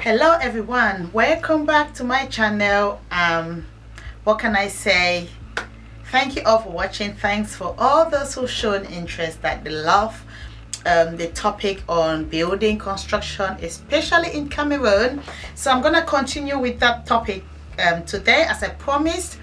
Hello everyone, welcome back to my channel. What can I say? Thank you all for watching. Thanks for all those who shown interest, that they love the topic on building construction, especially in Cameroon. So I'm gonna continue with that topic today. As I promised,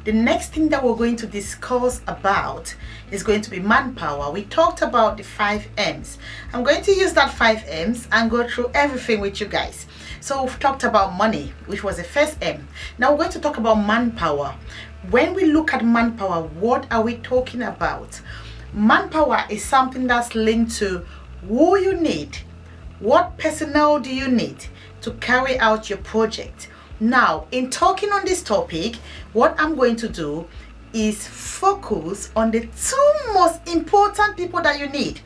the next thing that we're going to discuss about is going to be manpower. We talked about the 5 M's. I'm going to use that 5 M's and go through everything with you guys. So we've talked about money, which was the first M. Now we're going to talk about manpower. When we look at manpower, what are we talking about? Manpower is something that's linked to who you need. What personnel do you need to carry out your project? Now, in talking on this topic, what I'm going to do is focus on the 2 most important people that you need.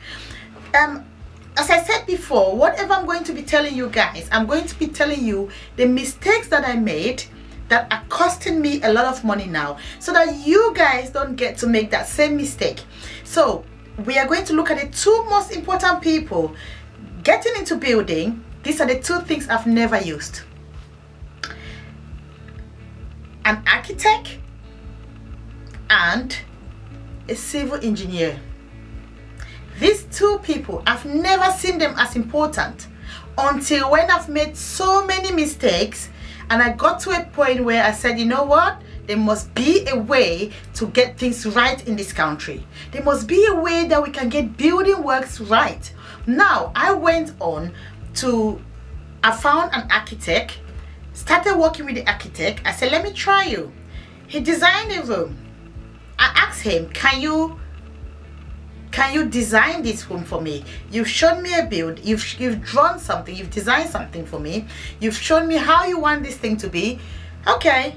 As I said before, whatever I'm going to be telling you guys, I'm going to be telling you the mistakes that I made that are costing me a lot of money now, so that you guys don't get to make that same mistake. So we are going to look at the 2 most important people getting into building. These are the 2 things I've never used: an architect and a civil engineer. These 2 people, I've never seen them as important until when I've made so many mistakes and I got to a point where I said, you know what, there must be a way to get things right in this country. There must be a way that we can get building works right. Now I went on to, I found an architect, started working with the architect. I said, let me try you. He designed a room. I asked him, can you design this room for me? You've shown me a build, you've drawn something, you've designed something for me, you've shown me how you want this thing to be. Okay,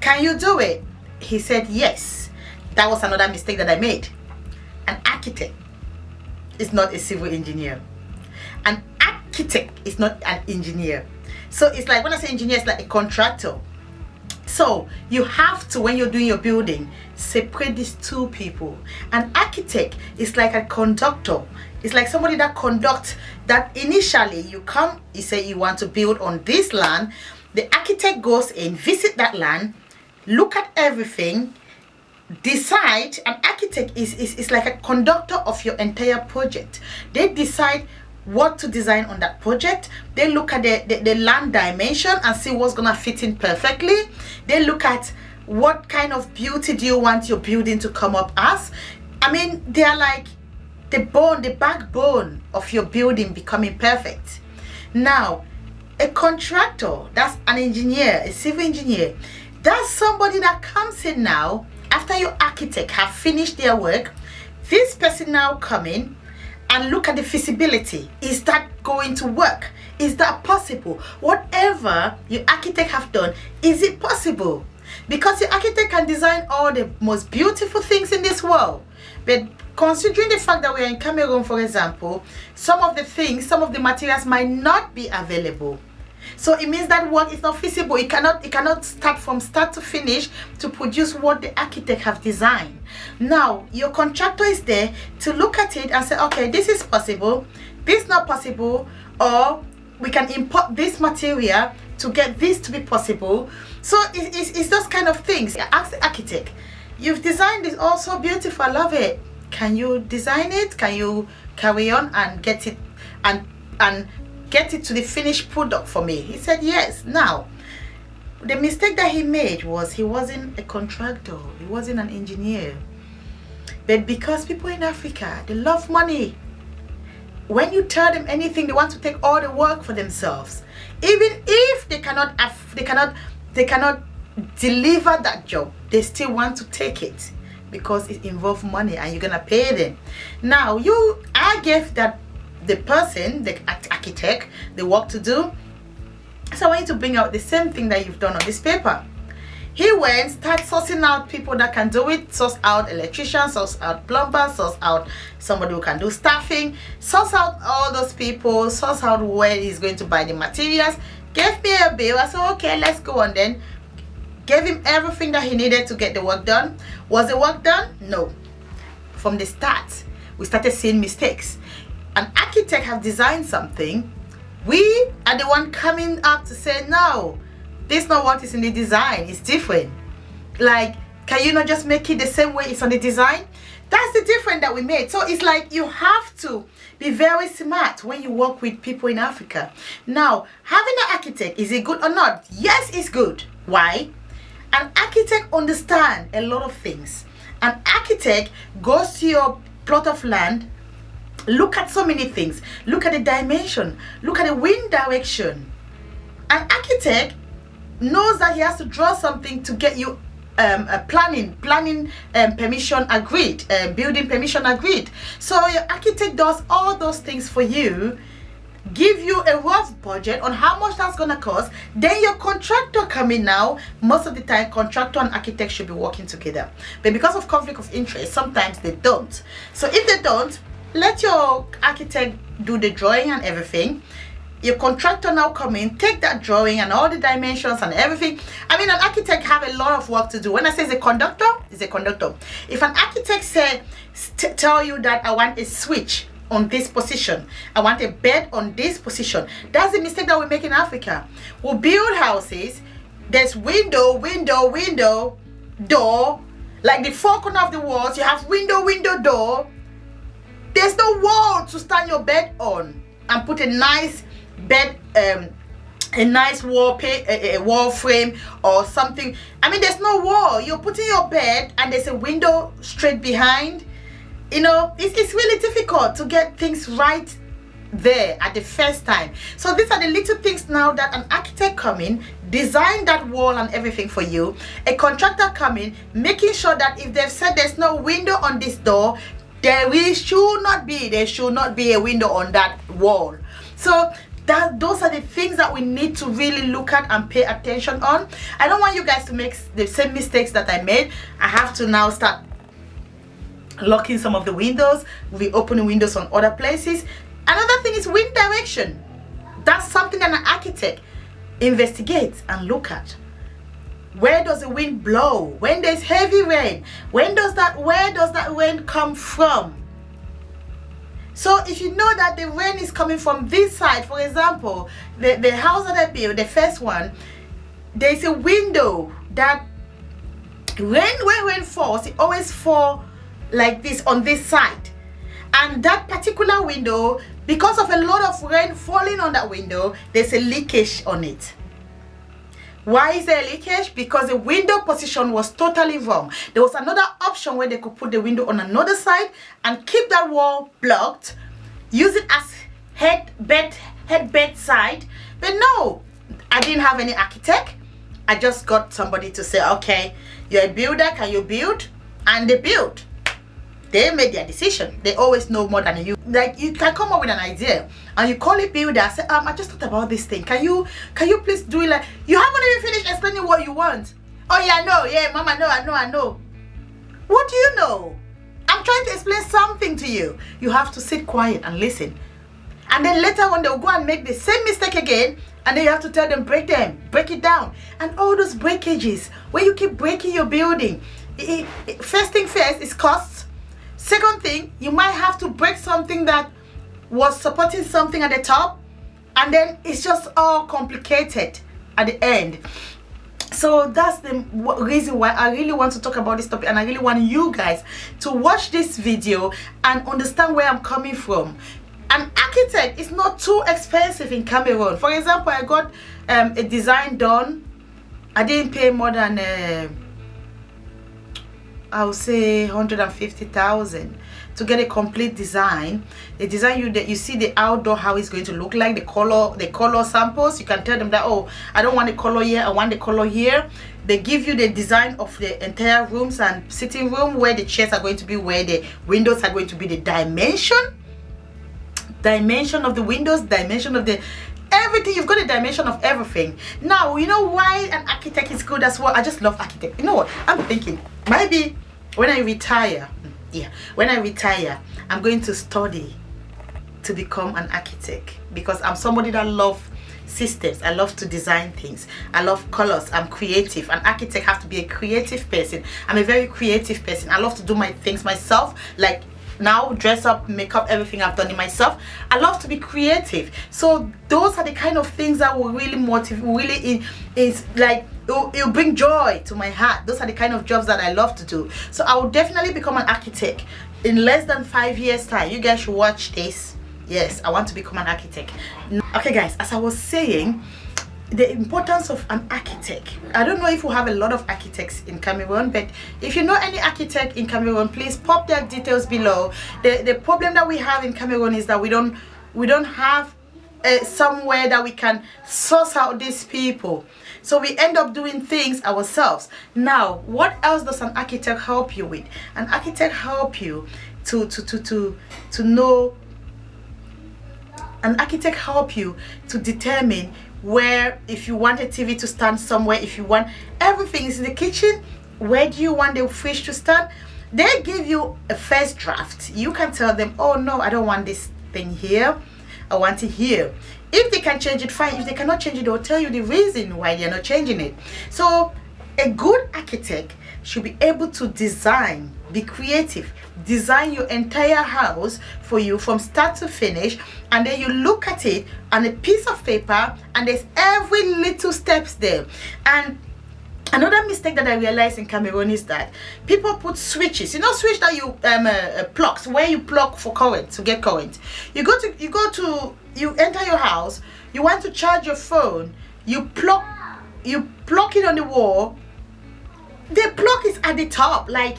can you do it? He said yes. That was another mistake that I made. An architect is not a civil engineer. An architect is not an engineer. So it's like, when I say engineer, it's like a contractor. So you have to, when you're doing your building, separate these 2 people. An architect is like a conductor. It's like somebody that conducts, that initially you come, you say you want to build on this land. The architect goes in, visit that land, look at everything, decide. An architect is like a conductor of your entire project. They decide what to design on that project. They look at the land dimension and see what's gonna fit in perfectly. They look at what kind of beauty do you want your building to come up as. I mean, they are like the backbone of your building becoming perfect. Now, a contractor, that's an engineer, a civil engineer, that's somebody that comes in now after your architect have finished their work. This person now come in and look at the feasibility. Is that going to work? Is that possible? Whatever your architect have done, is it possible? Because your architect can design all the most beautiful things in this world, but considering the fact that we are in Cameroon, for example, some of the materials might not be available. So it means that work is not feasible. It cannot start from start to finish to produce what the architect have designed. Now your contractor is there to look at it and say, okay, this is possible, this is not possible, or we can import this material to get this to be possible. So it's those kind of things. I ask the architect, you've designed this all so beautiful, I love it. Can you design it? Can you carry on and get it and get it to the finished product for me? He said yes. Now the mistake that he made was he wasn't a contractor, he wasn't an engineer. But because people in Africa, they love money, when you tell them anything, they want to take all the work for themselves. Even if they cannot deliver that job, they still want to take it because it involves money and you're gonna pay them. Now I gave that the person, the architect, the work to do. So I want you to bring out the same thing that you've done on this paper. He went, start sourcing out people that can do it, source out electricians, source out plumbers, source out somebody who can do staffing, source out all those people, source out where he's going to buy the materials. Gave me a bill. I said, okay, let's go on then. Gave him everything that he needed to get the work done. Was the work done? No. From the start, we started seeing mistakes. An architect have designed something, we are the one coming up to say, no, this is not what is in the design, it's different. Like, can you not just make it the same way it's on the design? That's the difference that we made. So it's like you have to be very smart when you work with people in Africa. Now, having an architect, is it good or not? Yes, it's good. Why? An architect understands a lot of things. An architect goes to your plot of land, look at so many things, look at the dimension, look at the wind direction. An architect knows that he has to draw something to get you planning permission agreed, building permission agreed. So your architect does all those things for you, give you a rough budget on how much that's gonna cost. Then your contractor come in. Now most of the time contractor and architect should be working together, but because of conflict of interest sometimes they don't. So if they don't, let your architect do the drawing and everything. Your contractor now come in, take that drawing and all the dimensions and everything. I mean, an architect have a lot of work to do. When I say it's a conductor, it's a conductor. If an architect tell you that I want a switch on this position, I want a bed on this position, that's the mistake that we make in Africa. We build houses, there's window, door, like the four corner of the walls, you have window, door. There's no wall to stand your bed on and put a nice bed, a nice wall frame or something. I mean, there's no wall. You're putting your bed and there's a window straight behind. You know, it's really difficult to get things right there at the first time. So these are the little things now that an architect come in, design that wall and everything for you. A contractor come in, making sure that if they've said there's no window on this door, there should not be a window on that wall. So those are the things that we need to really look at and pay attention on. I don't want you guys to make the same mistakes that I made. I have to now start locking some of the windows, reopening windows on other places. Another thing is wind direction. That's something that an architect investigates and look at. Where does the wind blow? When there's heavy rain, where does that rain come from? So if you know that the rain is coming from this side, for example, the house that I built, the first one, there's a window that when rain falls, it always falls like this on this side. And that particular window, because of a lot of rain falling on that window, there's a leakage on it. Why is there a leakage? Because the window position was totally wrong. There was another option where they could put the window on another side and keep that wall blocked, use it as headbed side. But no, I didn't have any architect. I just got somebody to say, okay, you're a builder, can you build? And they built. They made their decision. They always know more than you. Like, you can come up with an idea and you call it builder, say, I just thought about this thing. Can you please do it? Like, you haven't even finished explaining what you want. Oh yeah, I know. Yeah, mama, I know. What do you know? I'm trying to explain something to you. You have to sit quiet and listen. And then later on they'll go and make the same mistake again, and then you have to tell them, break it down. And all those breakages where you keep breaking your building. First thing first is costs. Second thing, you might have to break something that was supporting something at the top, and then it's just all complicated at the end. So that's the reason why I really want to talk about this topic, and I really want you guys to watch this video and understand where I'm coming from. An architect is not too expensive in Cameroon. For example, I got a design done. I didn't pay more than I would say 150,000 to get a complete design. The design you see the outdoor, how it's going to look like, the color samples. You can tell them that, oh, I don't want the color here, I want the color here. They give you the design of the entire rooms and sitting room, where the chairs are going to be, where the windows are going to be, the dimension of the windows, dimension of the everything. You've got a dimension of everything. Now, you know why an architect is good as well? I just love architect. You know what? I'm thinking maybe when I retire, I'm going to study to become an architect, because I'm somebody that loves systems. I love to design things. I love colors. I'm creative. An architect have to be a creative person. I'm a very creative person. I love to do my things myself, like now dress up, makeup, everything I've done it myself. I love to be creative, so those are the kind of things that will really motivate, really is like it'll bring joy to my heart. Those are the kind of jobs that I love to do. So I will definitely become an architect in less than 5 years time. You guys should watch this. Yes, I want to become an architect. Okay guys, as I was saying, the importance of an architect. I don't know if we have a lot of architects in Cameroon, but if you know any architect in Cameroon, please pop their details below. The problem that we have in Cameroon is that we don't have somewhere that we can source out these people, so we end up doing things ourselves. Now, what else does an architect help you with? An architect help you to know. An architect help you to determine where, if you want a TV to stand somewhere, if you want everything is in the kitchen, where do you want the fridge to stand? They give you a first draft. You can tell them, oh no, I don't want this thing here, I want it here. If they can change it, fine. If they cannot change it, they'll tell you the reason why they're not changing it. So a good architect should be able to design, be creative, design your entire house for you from start to finish, and then you look at it on a piece of paper and there's every little steps there. And another mistake that I realized in Cameroon is that people put switches, you know, switch that you plugs, where you plug for current, to get current. You enter your house, you want to charge your phone, you plug it on the wall. The plug is at the top, like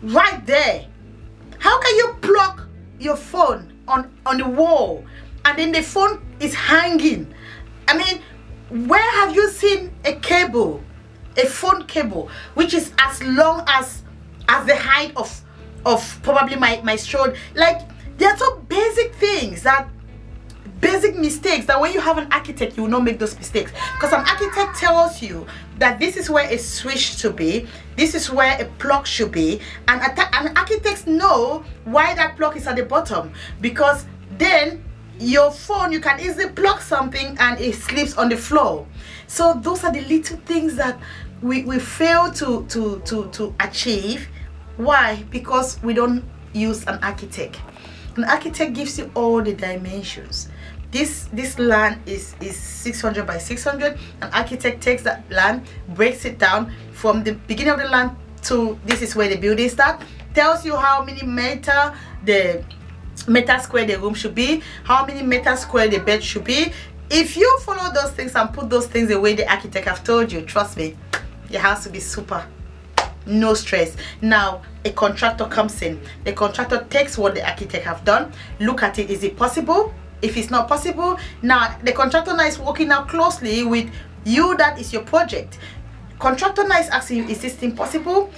right there. How can you plug your phone on the wall and then the phone is hanging? I mean, where have you seen a cable, a phone cable, which is as long as the height of probably my shoulder? Like, there are so basic things, that basic mistakes, that when you have an architect, you will not make those mistakes, because an architect tells you that this is where a switch should be, this is where a plug should be, and architects know why that plug is at the bottom, because then your phone, you can easily plug something and it slips on the floor. So those are the little things that we fail to achieve. Why? Because we don't use an architect. An architect gives you all the dimensions. This land is 600 by 600. An architect takes that land, breaks it down from the beginning of the land to this is where the building starts, tells you how many meter square the room should be, how many meter square the bed should be. If you follow those things and put those things the way the architect have told you, trust me, your house will be super. No stress. Now a contractor comes in. The contractor takes what the architect have done, look at it, is it possible? If it's not possible, now the contractor now is working out closely with you, that is your project. Contractor now is asking you, is this thing possible?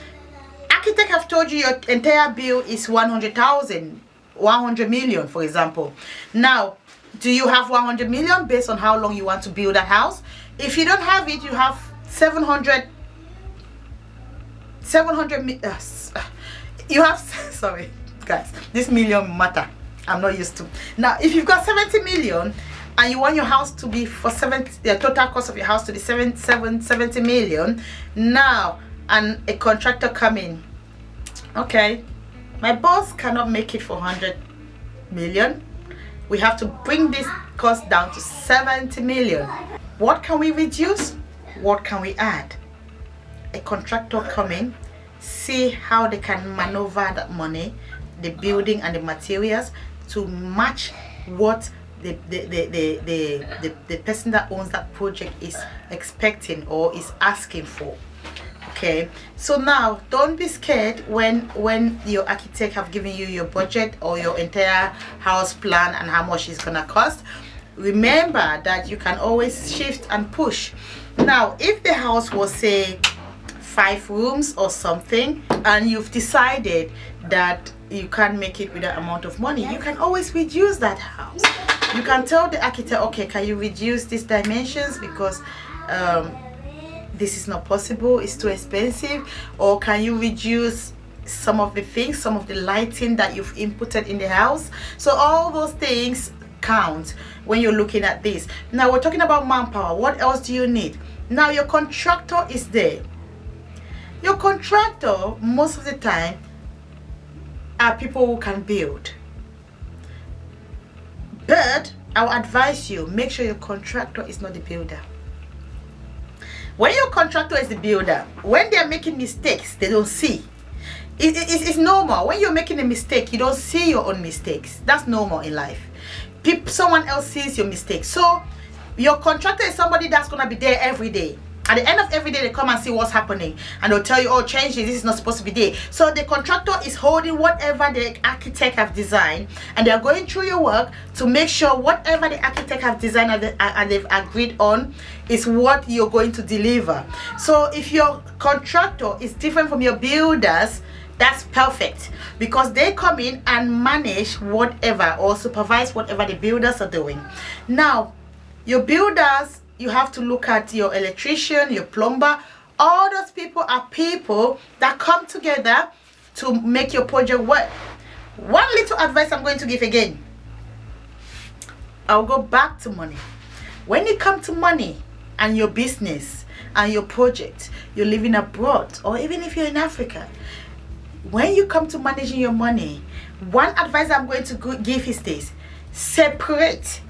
Architect have told you your entire bill is 100,000, 100 million, for example. Now, do you have 100 million based on how long you want to build that house? If you don't have it, you have 700 you have sorry guys, this million matter, I'm not used to. Now if you've got 70 million and you want your house to be for 70, the total cost of your house to be 70 million, now and a contractor come in, okay, my boss cannot make it for 100 million, we have to bring this cost down to 70 million. What can we reduce? What can we add? A contractor come in, see how they can maneuver that money, the building and the materials, to match what the person that owns that project is expecting or is asking for. Okay, so now don't be scared when your architect have given you your budget or your entire house plan and how much it's gonna cost. Remember that you can always shift and push. Now if the house was, say, 5 rooms or something, and you've decided that you can't make it with that amount of money, you can always reduce that house. You can tell the architect, okay, can you reduce these dimensions because this is not possible, it's too expensive, or can you reduce some of the things, some of the lighting that you've inputted in the house. So all those things count when you're looking at this. Now we're talking about manpower. What else do you need? Now your contractor is there. Your contractor, most of the time, are people who can build. But I will advise you, make sure your contractor is not the builder. When your contractor is the builder, when they are making mistakes, they don't see. It's normal. When you're making a mistake, you don't see your own mistakes. That's normal in life. Someone else sees your mistakes. So your contractor is somebody that's going to be there every day. At the end of every day, they come and see what's happening, and they'll tell you, oh, change this, this is not supposed to be there. So the contractor is holding whatever the architect have designed, and they're going through your work to make sure whatever the architect have designed and they've agreed on is what you're going to deliver. So if your contractor is different from your builders, that's perfect, because they come in and manage whatever or supervise whatever the builders are doing. Now, your builders, you have to look at your electrician, your plumber. All those people are people that come together to make your project work. One little advice I'm going to give again. I'll go back to money. When it comes to money and your business and your project, you're living abroad, or even if you're in Africa, when you come to managing your money, one advice I'm going to give is this: separate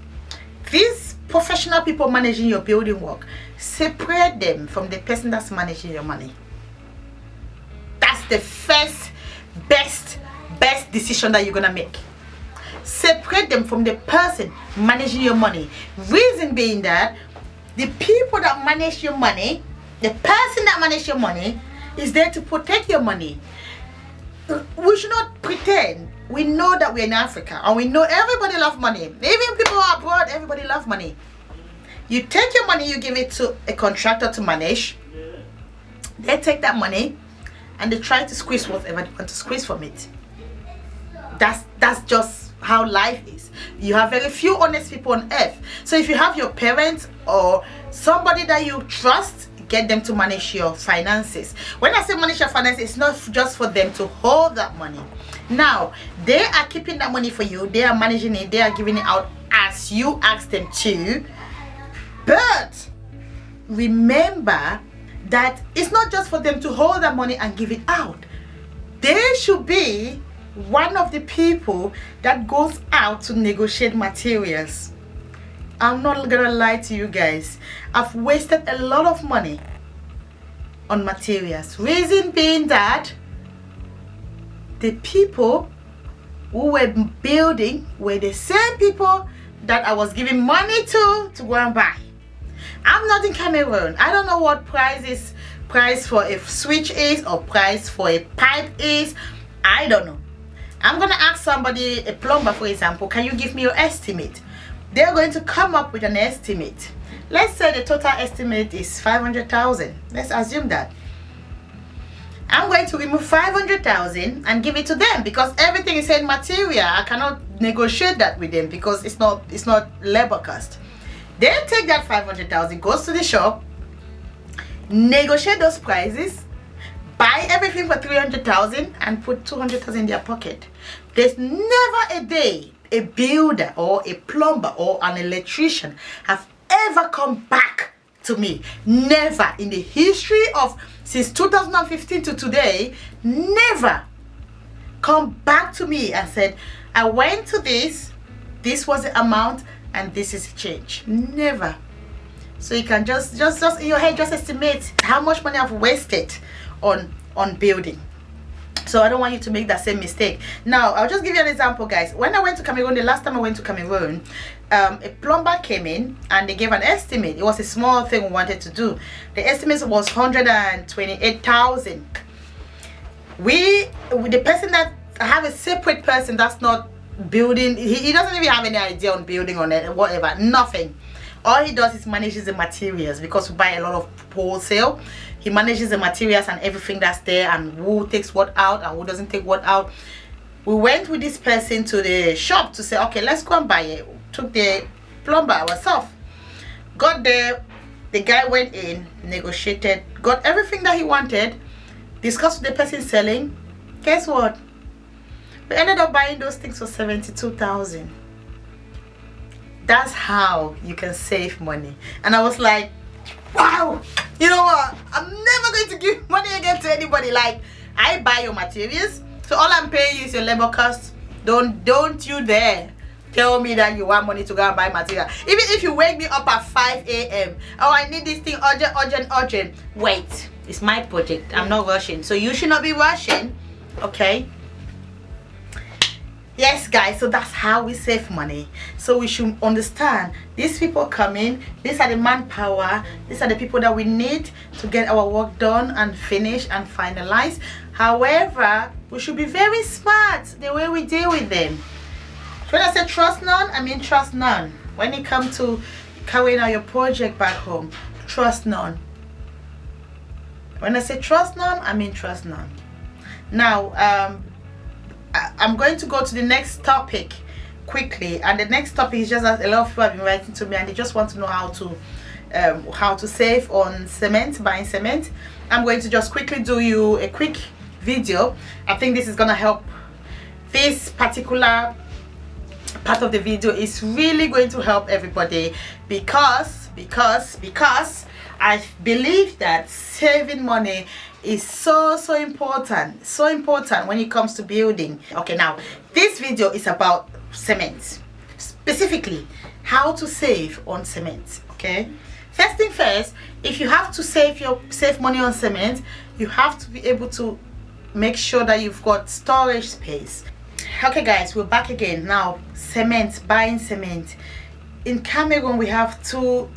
these professional people managing your building work. Separate them from the person that's managing your money. That's the first best decision that you're gonna make. Separate them from the person managing your money. Reason being that the people that manage your money, the person that manages your money, is there to protect your money. We should not pretend. We know that we're in Africa, and we know everybody loves money. Even people abroad, everybody loves money. You take your money, you give it to a contractor to manage. They take that money and they try to squeeze whatever they want to squeeze from it. That's just how life is. You have very few honest people on earth. So if you have your parents or somebody that you trust, get them to manage your finances. When I say manage your finances, it's not just for them to hold that money. Now, they are keeping that money for you. They are managing it. They are giving it out as you ask them to. But remember that it's not just for them to hold that money and give it out. They should be one of the people that goes out to negotiate materials. I'm not gonna lie to you guys. I've wasted a lot of money on materials. Reason being that the people who were building were the same people that I was giving money to go and buy. I'm not in Cameroon. I don't know what price for a switch is, or price for a pipe is. I don't know. I'm gonna ask somebody, a plumber for example, can you give me your estimate? They're going to come up with an estimate. Let's say the total estimate is 500,000. Let's assume that. I'm going to remove 500,000 and give it to them, because everything is in material. I cannot negotiate that with them because it's not labor cost. They take that 500,000, goes to the shop, negotiate those prices, buy everything for 300,000 and put 200,000 in their pocket. There's never a day a builder or a plumber or an electrician have ever come back to me. Never in the history of since 2015 to today, never come back to me and said, I went to this was the amount and this is the change. Never. So you can just in your head just estimate how much money I've wasted on building. So I don't want you to make that same mistake. Now, I'll just give you an example, guys. When I went to Cameroon, the last time I went to Cameroon, a plumber came in and they gave an estimate. It was a small thing we wanted to do. The estimate was 128,000. The person that I have a separate person that's not building, he doesn't even have any idea on building on it, whatever, nothing. All he does is manages the materials, because we buy a lot of wholesale. He manages the materials and everything that's there, and who takes what out and who doesn't take what out. We went with this person to the shop to say, okay, let's go and buy it. Took the plumber ourselves. Got there, the guy went in, negotiated, got everything that he wanted, discussed with the person selling. Guess what? We ended up buying those things for 72,000. That's how you can save money. And I was like, wow, you know what, I'm never going to give money again to anybody. Like, I buy your materials, So all I'm paying you is your labor cost. Don't you dare tell me that you want money to go and buy material. Even if you wake me up at 5 a.m. Oh, I need this thing urgent. Wait, it's my project. I'm not rushing. So you should not be rushing. Okay? Yes, guys, so that's how we save money. So we should understand these people coming, these are the manpower, these are the people that we need to get our work done and finish and finalize. However, we should be very smart the way we deal with them. When I say trust none, I mean trust none. When it comes to carrying out your project back home, trust none. When I say trust none, I mean trust none. Now, I'm going to go to the next topic quickly, and the next topic is just that a lot of people have been writing to me and they just want to know how to save on cement, buying cement. I'm going to just quickly do you a quick video. I think this is gonna help. This particular part of the video is really going to help everybody because I believe that saving money is so important when it comes to building. Okay, now this video is about cement, specifically how to save on cement. Okay, first thing first, if you have to save money on cement, you have to be able to make sure that you've got storage space. Okay guys, we're back again. Now cement, buying cement. In Cameroon we have two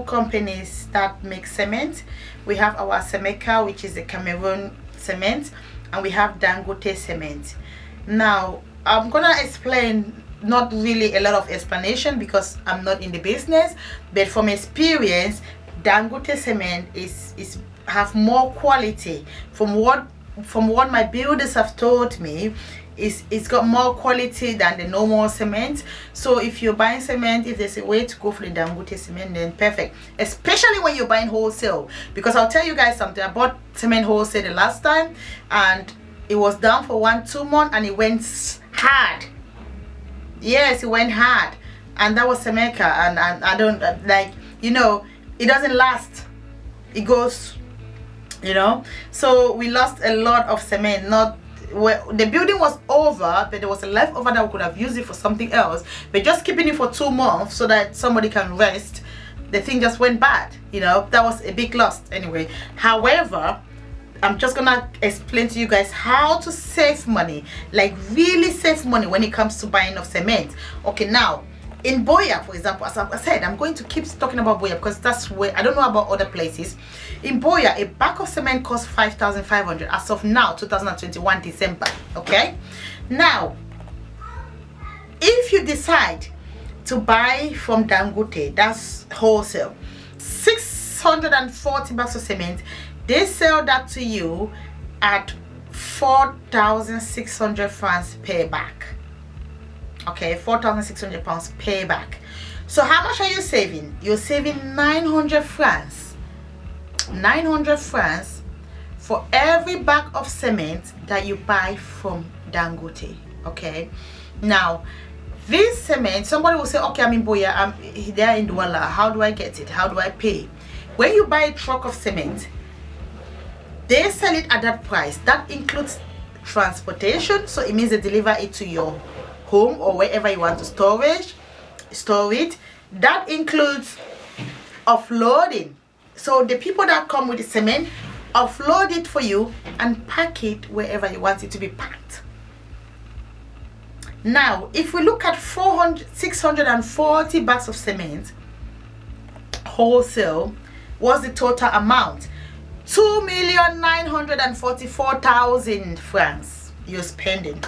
companies that make cement. We have our Semeka, which is the Cameroon cement, and we have Dangote cement. Now I'm gonna explain, not really a lot of explanation because I'm not in the business, but from experience, Dangote cement is have more quality. From what my builders have told me, it's got more quality than the normal cement. So if you're buying cement, if there's a way to go for the Dangote cement, then perfect, especially when you're buying wholesale. Because I'll tell you guys something, I bought cement wholesale the last time and it was down for 1-2 months and it went hard. Yes, it went hard, and that was Semeka, and I don't like, you know, it doesn't last, it goes, you know. So we lost a lot of cement. Not well, the building was over, but there was a leftover that we could have used it for something else, but just keeping it for 2 months so that somebody can rest, the thing just went bad, you know. That was a big loss anyway. However, I'm just gonna explain to you guys how to save money, like really save money when it comes to buying of cement. Okay, now in Boya, for example, as I said, I'm going to keep talking about Boya because that's where, I don't know about other places. In Boya, a bag of cement costs 5,500 as of now, 2021 December. Okay, now if you decide to buy from Dangote, that's wholesale, 640 bags of cement, they sell that to you at 4,600 francs per bag. Okay, 4,600 pounds per bag. So how much are you saving? You're saving 900 francs. 900 francs for every bag of cement that you buy from Dangote. Okay, now this cement, somebody will say, okay, I'm in Boya, I'm there in Douala, how do I get it? How do I pay? When you buy a truck of cement, they sell it at that price. That includes transportation, so it means they deliver it to your home or wherever you want to store it. That includes offloading. So the people that come with the cement offload it for you and pack it wherever you want it to be packed. Now if we look at 640 bags of cement wholesale, what's the total amount? 2,944,000 francs you're spending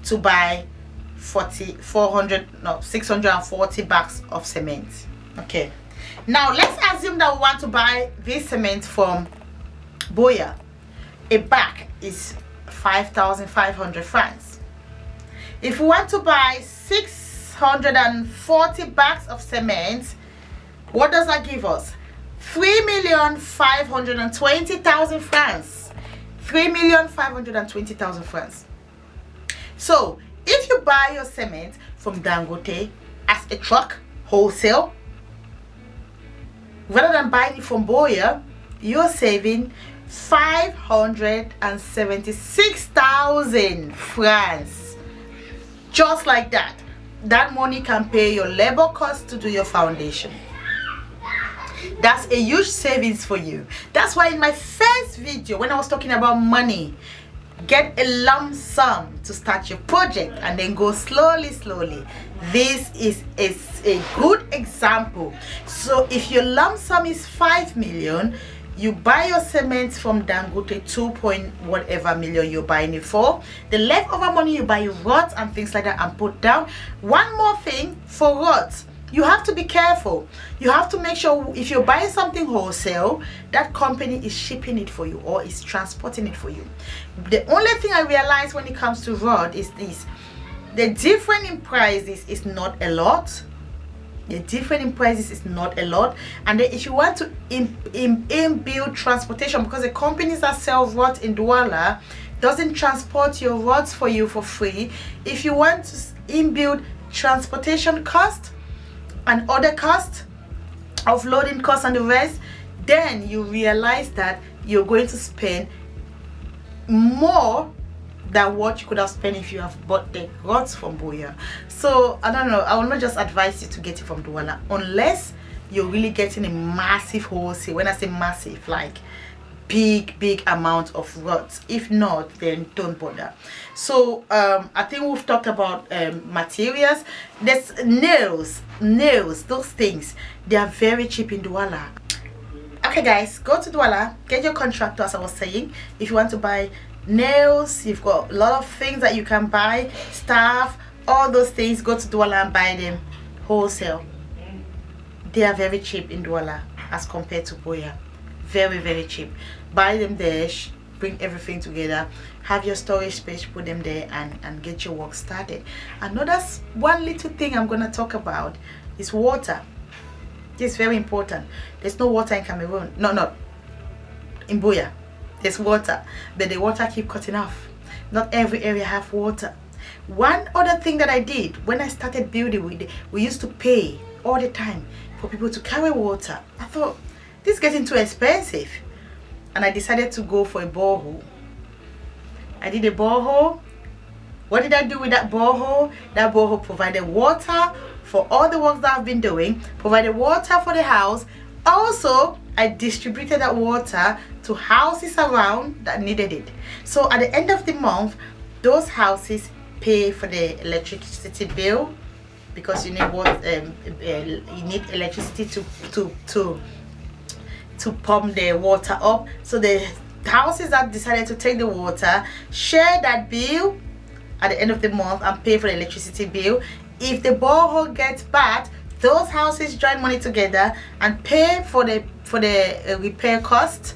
to buy 640 bags of cement. Okay, now let's assume that we want to buy this cement from Boya. A bag is 5,500 francs. If we want to buy 640 bags of cement, what does that give us? 3,520,000 francs. 3,520,000 francs. So if you buy your cement from Dangote as a truck wholesale, rather than buying it from Boya, you're saving 576,000 francs. Just like that. That money can pay your labor costs to do your foundation. That's a huge savings for you. That's why in my first video, when I was talking about money, get a lump sum to start your project and then go slowly. This is a good example. So if your lump sum is 5 million, you buy your cement from Dangote 2 point whatever million you're buying it for. The leftover money you buy rods and things like that and put down. One more thing for rods, you have to be careful. You have to make sure if you're buying something wholesale, that company is shipping it for you or is transporting it for you. The only thing I realize when it comes to rod is this: the difference in prices is not a lot. And then if you want to inbuild transportation, because the companies that sell rods in Douala doesn't transport your rods for you for free, if you want to inbuild transportation cost and other costs, offloading costs and the rest, then you realize that you're going to spend more than what you could have spent if you have bought the rods from Buea. So I don't know, I will not just advise you to get it from Douala unless you're really getting a massive wholesale. When I say massive, like big amount of rods. If not, then don't bother. So I think we've talked about materials. There's nails, those things, they are very cheap in Douala. Okay guys, go to Douala, get your contractor, as I was saying. If you want to buy nails, you've got a lot of things that you can buy, staff, all those things, go to Douala and buy them wholesale. They are very cheap in Douala as compared to Buea. Very cheap. Buy them there, bring everything together, have your storage space, put them there, and get your work started. Another one little thing I'm going to talk about is water. This is very important. There's no water in Cameroon. No, in Buea there's water, but the water keep cutting off. Not every area have water. One other thing that I did when I started building, we used to pay all the time for people to carry water. I thought, this is getting too expensive, and I decided to go for a borehole. I did a borehole. What did I do with that borehole? That borehole provided water for all the work that I've been doing, provided water for the house. Also, I distributed that water to houses around that needed it. So at the end of the month, those houses pay for the electricity bill, because you need you need electricity to pump the water up. So the houses that decided to take the water share that bill at the end of the month and pay for the electricity bill. If the borehole gets bad, those houses join money together and pay for the repair costs.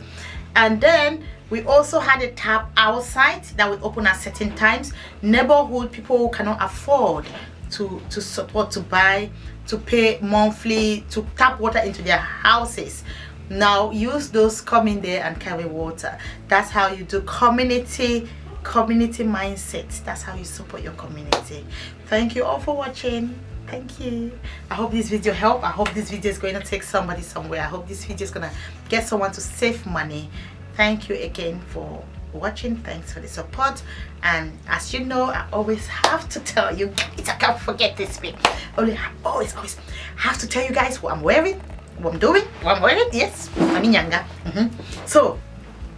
And then we also had a tap outside that would open at certain times. Neighborhood people who cannot afford to support, to buy, to pay monthly, to tap water into their houses, now use those, come in there and carry water. That's how you do community mindset. That's how you support your community. Thank you all for watching. Thank you. I hope this video helped. I hope this video is going to take somebody somewhere. I hope this video is going to get someone to save money. Thank you again for watching. Thanks for the support. And as you know, I always have to tell you guys, I can't forget this bit. Always have to tell you guys what I'm wearing, what I'm doing, what I'm wearing. Yes, I'm in Yanga. So,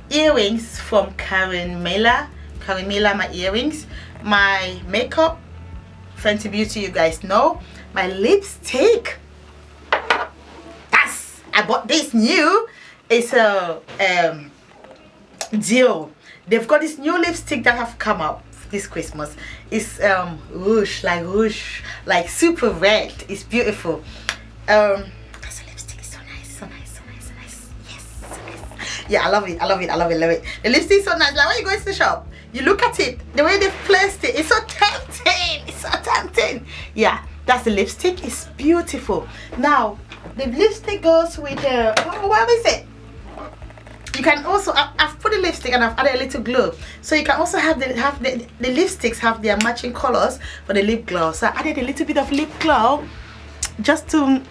earrings from Karen Mela, my earrings. My makeup, Fenty Beauty, you guys know. My lipstick, I bought this new. It's a deal. They've got this new lipstick that have come out this Christmas. It's rouge, like super red. It's beautiful. That's a lipstick. It's so nice. Yes, so nice. Yeah, I love it. The lipstick is so nice. Like when you go into the shop, you look at it, the way they've placed it, it's so tempting. Yeah, that's the lipstick. It's beautiful. Now the lipstick goes with the what is it? You can also, I've put the lipstick and I've added a little glow, so you can also have the lipsticks have their matching colors for the lip gloss. So I added a little bit of lip glow just to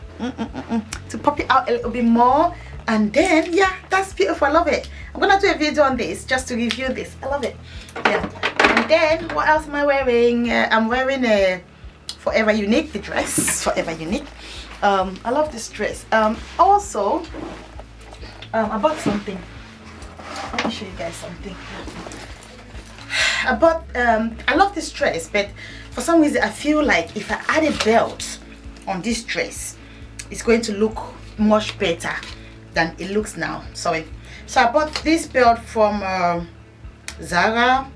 pop it out a little bit more. And then yeah, that's beautiful. I love it. I'm gonna do a video on this just to review this. I love it. Yeah. And then what else am I wearing? I'm wearing a Forever Unique, the dress. Forever Unique. I love this dress. Also, I bought something. Let me show you guys something. I bought I love this dress, but for some reason I feel like if I add a belt on this dress, it's going to look much better than it looks now. Sorry. So I bought this belt from Zara,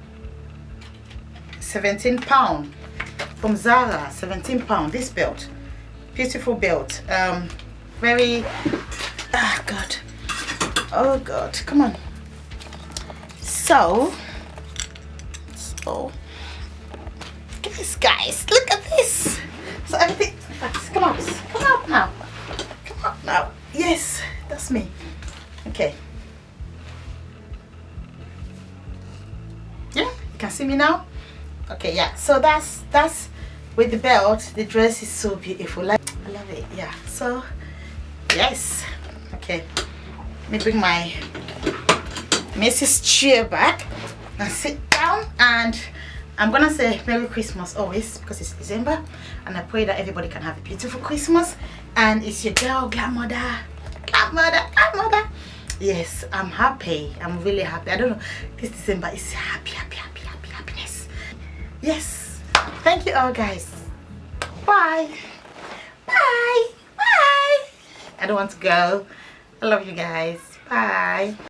£17. From Zara, £17. This belt, beautiful belt. Very, oh god, come on. So look at this, guys. Look at this. So everything. Come out now. Come out now. Yes, that's me. Okay. Yeah, you can see me now. Okay, yeah. So that's with the belt. The dress is so beautiful. Like, I love it. Yeah. So yes. Okay. Let me bring my Mrs. chair back and sit down, and I'm gonna say Merry Christmas always because it's December, and I pray that everybody can have a beautiful Christmas. And it's your girl Grandmother. Yes, I'm happy. I'm really happy. I don't know, this December is happiness. Yes. Thank you all, guys. Bye. I don't want to go. I love you guys. Bye.